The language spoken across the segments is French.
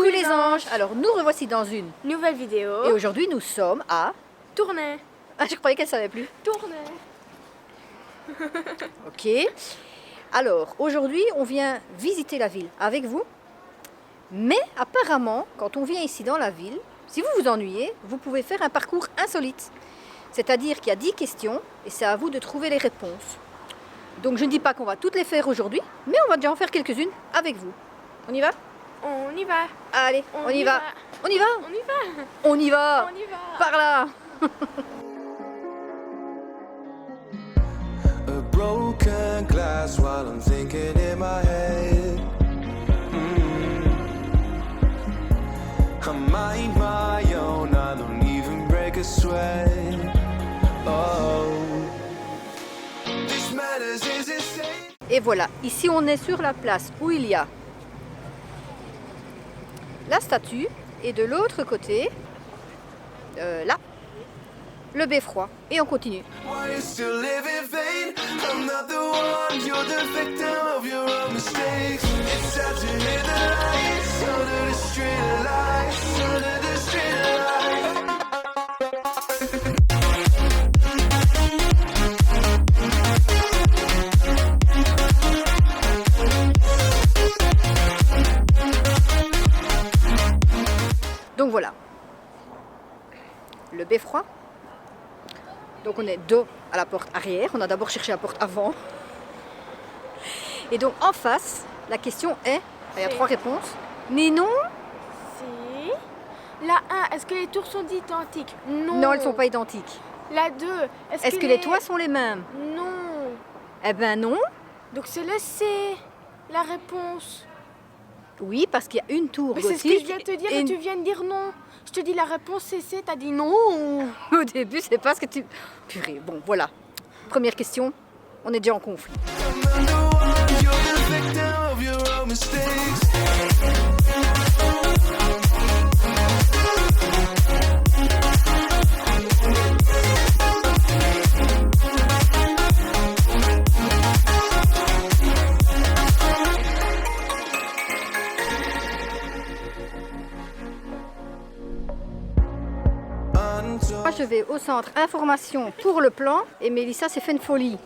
les anges. Alors nous revoici dans une nouvelle vidéo. Et aujourd'hui nous sommes à Tournai. Ah, je croyais qu'elle savait plus. Tournai. Ok. Alors aujourd'hui on vient visiter la ville avec vous. Mais apparemment quand on vient ici dans la ville, si vous vous ennuyez, vous pouvez faire un parcours insolite. C'est-à-dire qu'il y a 10 questions et c'est à vous de trouver les réponses. Donc je ne dis pas qu'on va toutes les faire aujourd'hui, mais on va déjà en faire quelques-unes avec vous. On y va ? On y va. Allez, on y va. On y va. On y va. On y va. On y va. Par là. A broken glass while I'm thinking in my head. I mind my own, I don't even break a sweat. Oh, this matters is insane. Et voilà, ici on est sur la place où il y a la statue et de l'autre côté, là, le beffroi. Et on continue. Why you still live in vain? I'm not the one, you're the victim of your own mistakes. It's sad to hear the lights under the street lights, under the street lights. Donc voilà, le beffroi. Donc on est dos à la porte arrière, on a d'abord cherché la porte avant. Et donc en face, la question est, il y a 3 réponses, mais non. Si. La 1, est-ce que les tours sont identiques? Non. Non, elles ne sont pas identiques. La 2, Est-ce que les toits sont les mêmes? Non. Eh ben non. Donc c'est le C, la réponse. Oui, parce qu'il y a une tour Mais gothique. c'est ce que je viens de te dire et une- tu viens de dire non. Je te dis la réponse c'est C, t'as dit non. Au début, c'est pas ce que tu... Purée, bon, voilà. Première question, on est déjà en conflit. I'm not the one, you're the victim of your own mistakes. Moi, je vais au centre information pour le plan et Mélissa s'est fait une folie.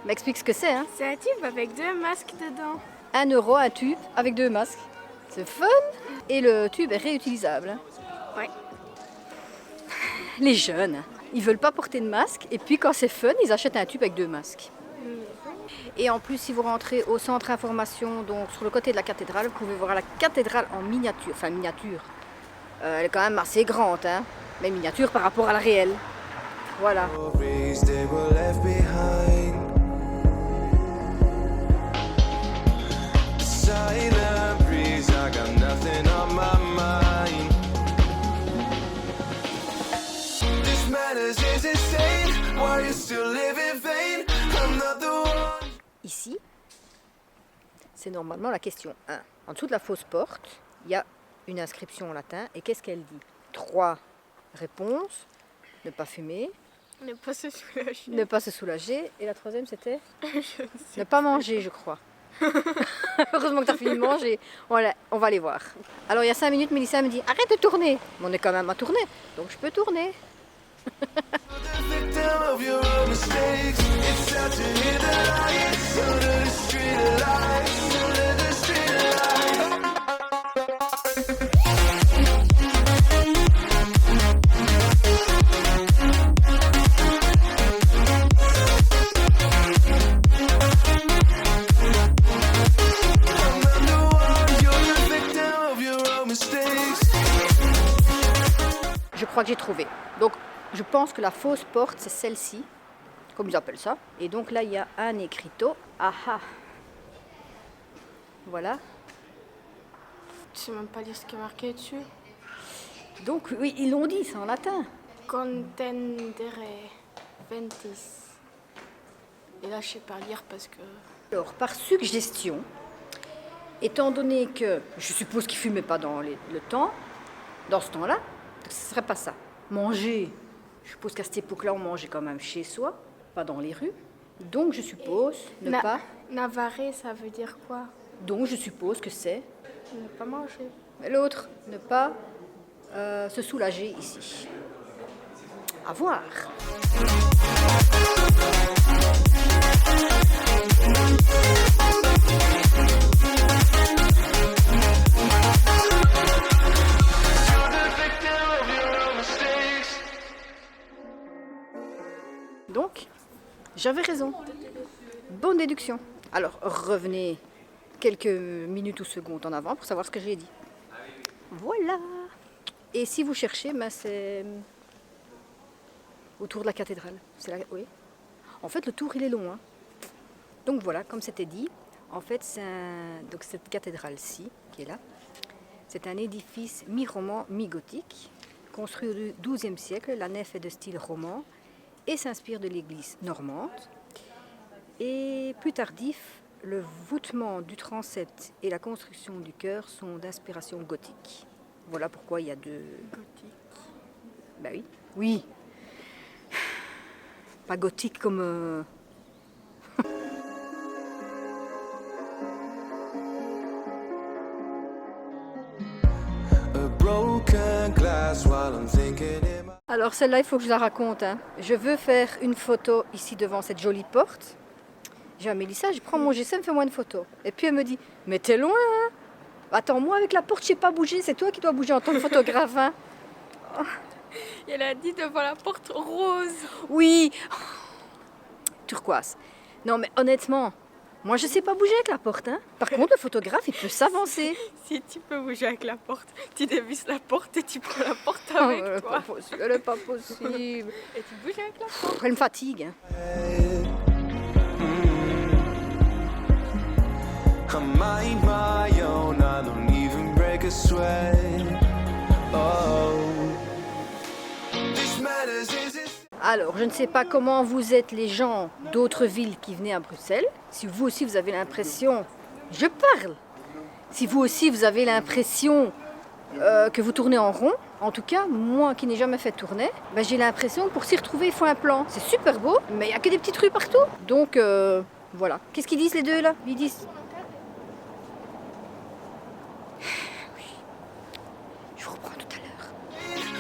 M'explique ce que c'est, hein. C'est un tube avec 2 masques dedans. 1 euro, un tube avec 2 masques. C'est fun. Et le tube est réutilisable. Hein. Ouais. Les jeunes, ils veulent pas porter de masque et puis quand c'est fun, ils achètent un tube avec 2 masques. Et en plus, si vous rentrez au centre information, donc sur le côté de la cathédrale, vous pouvez voir la cathédrale en miniature. Enfin, miniature. Elle est quand même assez grande, hein. Mais miniature par rapport à la réelle. Voilà. Stories they were left behind. The silent breeze, I got nothing on my mind. This matters is insane. Why you still live in vain? I'm not the one. Ici, c'est normalement la question 1. En dessous de la fausse porte, il y a une inscription en latin. Et qu'est-ce qu'elle dit? 3 réponses. Ne pas fumer, Ne pas se soulager. ne pas se soulager. Et la 3e, c'était ne pas manger, je crois. Heureusement que tu as fini de manger. Voilà, on va aller voir. Alors, il y a 5 minutes, Mélissa me dit arrête de tourner. Mais on est quand même à tourner, donc je peux tourner. The victim of your own mistakes. It's sad to hear the lights under the street lights, under the street lights. I'm not the one, you're the victim of your own mistakes. Je crois que j'ai trouvé. Donc, je pense que la fausse porte, c'est celle-ci, comme ils appellent ça. Et donc là, il y a un écriteau. Ah ah. Voilà. Tu sais même pas lire ce qui est marqué dessus. Donc, oui, ils l'ont dit, c'est en latin. Contendere ventis. Et là, je sais pas lire parce que... Alors, par suggestion, étant donné que je suppose qu'ils ne fumaient pas dans le temps, dans ce temps-là, ce ne serait pas ça. Manger, je suppose qu'à cette époque-là, on mangeait quand même chez soi, pas dans les rues. Donc, je suppose ne pas... Navarre, ça veut dire quoi? Donc je suppose que c'est Ne pas manger. l'autre, ne pas se soulager ici. À voir. Donc, j'avais raison. Bonne déduction. Alors, revenez quelques minutes ou secondes en avant pour savoir ce que j'ai dit. Voilà. Et si vous cherchez, ben c'est autour de la cathédrale. Oui. En fait, le tour, il est long. Hein. Donc voilà, comme c'était dit, en fait, donc cette cathédrale-ci, qui est là, c'est un édifice mi-roman, mi-gothique, construit au XIIe siècle. La nef est de style roman et s'inspire de l'église normande. Et plus tardif, le voûtement du transept et la construction du chœur sont d'inspiration gothique. Voilà pourquoi il y a deux... Gothique. Ben oui. Oui. Pas gothique comme... A broken glass while I'm thinking in my... Alors celle-là, il faut que je la raconte. Hein. Je veux faire une photo ici devant cette jolie porte. J'ai dit à Mélissa, je prends mon GSM, fais-moi une photo. Et puis elle me dit, mais t'es loin, hein. Attends, moi avec la porte, je sais pas bouger, c'est toi qui dois bouger en tant que photographe. Hein. Et elle a dit devant la porte rose. Oui, turquoise. Non mais honnêtement, moi je sais pas bouger avec la porte. Hein. Par contre, le photographe, il peut s'avancer. Si tu peux bouger avec la porte, tu dévisses la porte et tu prends la porte avec Elle est toi. pas possible, elle est pas possible. Et tu bouges avec la porte. Elle me fatigue. Hein. I mind my own, I don't even break a sweat. Oh, this matters is it. Alors, je ne sais pas comment vous êtes les gens d'autres villes qui venaient à Bruxelles. Si vous aussi vous avez l'impression, je parle. Si vous aussi vous avez l'impression que vous tournez en rond, en tout cas, moi qui n'ai jamais fait de tournée, ben, j'ai l'impression que pour s'y retrouver, il faut un plan. C'est super beau, mais il n'y a que des petites rues partout. Donc, voilà. Qu'est-ce qu'ils disent les deux là? Ils disent... Oui. Je vous reprends tout à l'heure.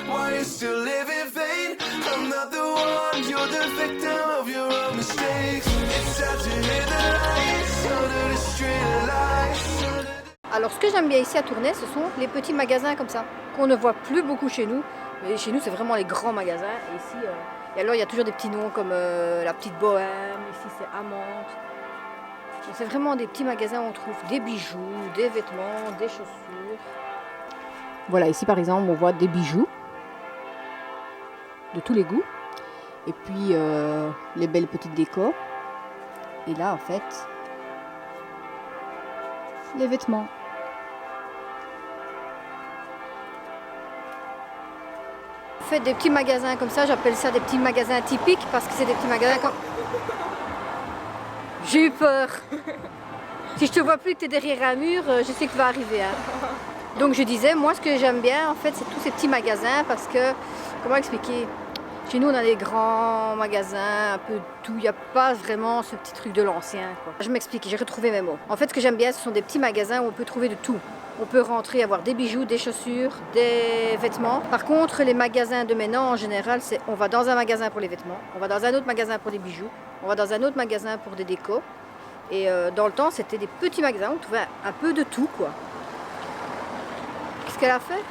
Why you still live in vain? I'm not the one, you're the victim of your own mistakes. It's sad to hear the lights under the street lights. Alors, ce que j'aime bien ici à Tournai, ce sont les petits magasins comme ça, qu'on ne voit plus beaucoup chez nous. Mais chez nous, c'est vraiment les grands magasins. Et ici, et alors, il y a toujours des petits noms comme la Petite Bohème, ici c'est Amante. Donc, c'est vraiment des petits magasins où on trouve des bijoux, des vêtements, des chaussures. Voilà, ici par exemple, on voit des bijoux de tous les goûts. Et puis, les belles petites décors. Et là, en fait, les vêtements. Fait des petits magasins comme ça, j'appelle ça des petits magasins typiques parce que c'est des petits magasins comme... J'ai eu peur. Si je te vois plus que tu es derrière un mur, je sais que tu vas arriver. Hein. Donc je disais, moi ce que j'aime bien en fait c'est tous ces petits magasins parce que, comment expliquer? Chez nous on a des grands magasins, un peu de tout, il n'y a pas vraiment ce petit truc de l'ancien. Je m'explique, j'ai retrouvé mes mots. En fait ce que j'aime bien ce sont des petits magasins où on peut trouver de tout. On peut rentrer, avoir des bijoux, des chaussures, des vêtements. Par contre, les magasins de maintenant, en général, c'est on va dans un magasin pour les vêtements, on va dans un autre magasin pour des bijoux, on va dans un autre magasin pour des décos. Et dans le temps, c'était des petits magasins où on trouvait un peu de tout, quoi. Qu'est-ce qu'elle a fait?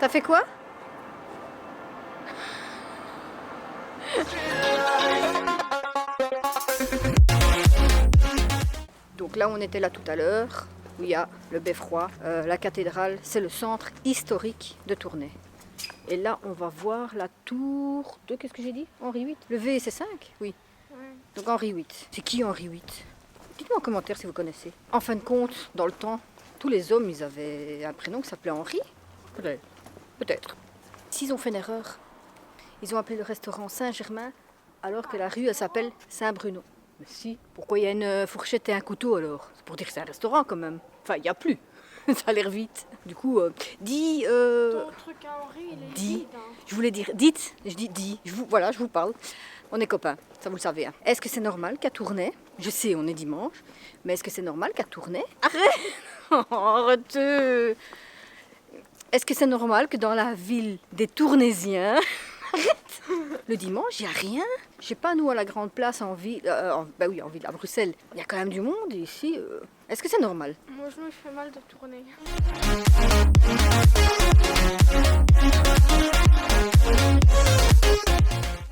T'as fait quoi? Donc là, on était là tout à l'heure. Où il y a le beffroi, la cathédrale, c'est le centre historique de Tournai. Et là, on va voir la tour de, qu'est-ce que j'ai dit? Henri VIII. Le VC5? Oui. Ouais. Donc Henri VIII. C'est qui Henri VIII? Dites-moi en commentaire si vous connaissez. En fin de compte, dans le temps, tous les hommes, ils avaient un prénom qui s'appelait Henri. Peut-être. Peut-être. S'ils ont fait une erreur, ils ont appelé le restaurant Saint-Germain alors que la rue, elle s'appelle Saint-Bruno. Mais si, pourquoi il y a une fourchette et un couteau alors? C'est pour dire que c'est un restaurant quand même. Enfin, il n'y a plus. Ça a l'air vite. Du coup, dis... Ton truc à Henri, il est dis. vide. Hein. Je voulais dire, dites, je dis, dis, voilà, je vous parle. On est copains, ça vous le savez. Hein. Est-ce que c'est normal qu'à Tournai, je sais, on est dimanche, mais est-ce que c'est normal qu'à Tournai... Arrête. Arrête. Est-ce que c'est normal que dans la ville des Tournaisiens, arrête, le dimanche, il n'y a rien? Je sais pas, nous, à la grande place en ville, bah oui, en ville, à Bruxelles, il y a quand même du monde ici. Est-ce que c'est normal? Mon genou, il fait mal de tourner.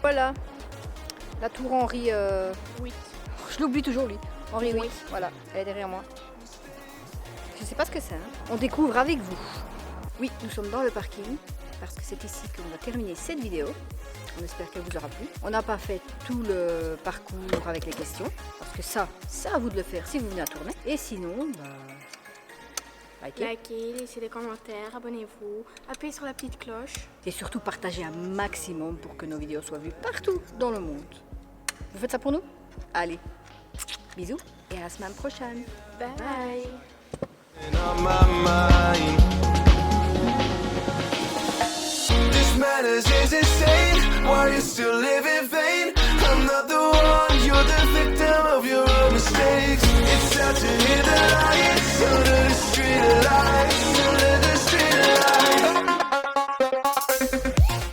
Voilà, la tour Henri... Oui. Je l'oublie toujours, lui. Henri Oui. 8, voilà, elle est derrière moi. Je sais pas ce que c'est, hein. On découvre avec vous. Oui, nous sommes dans le parking, parce que c'est ici qu'on va terminer cette vidéo. On espère qu'elle vous aura plu. On n'a pas fait tout le parcours avec les questions, parce que ça, c'est à vous de le faire si vous venez à Tournai. Et sinon, likez. Likez, laissez des commentaires, abonnez-vous, appuyez sur la petite cloche. Et surtout partagez un maximum pour que nos vidéos soient vues partout dans le monde. Vous faites ça pour nous? Allez, bisous et à la semaine prochaine. Bye. on my mind. This madness is insane. Why you still living?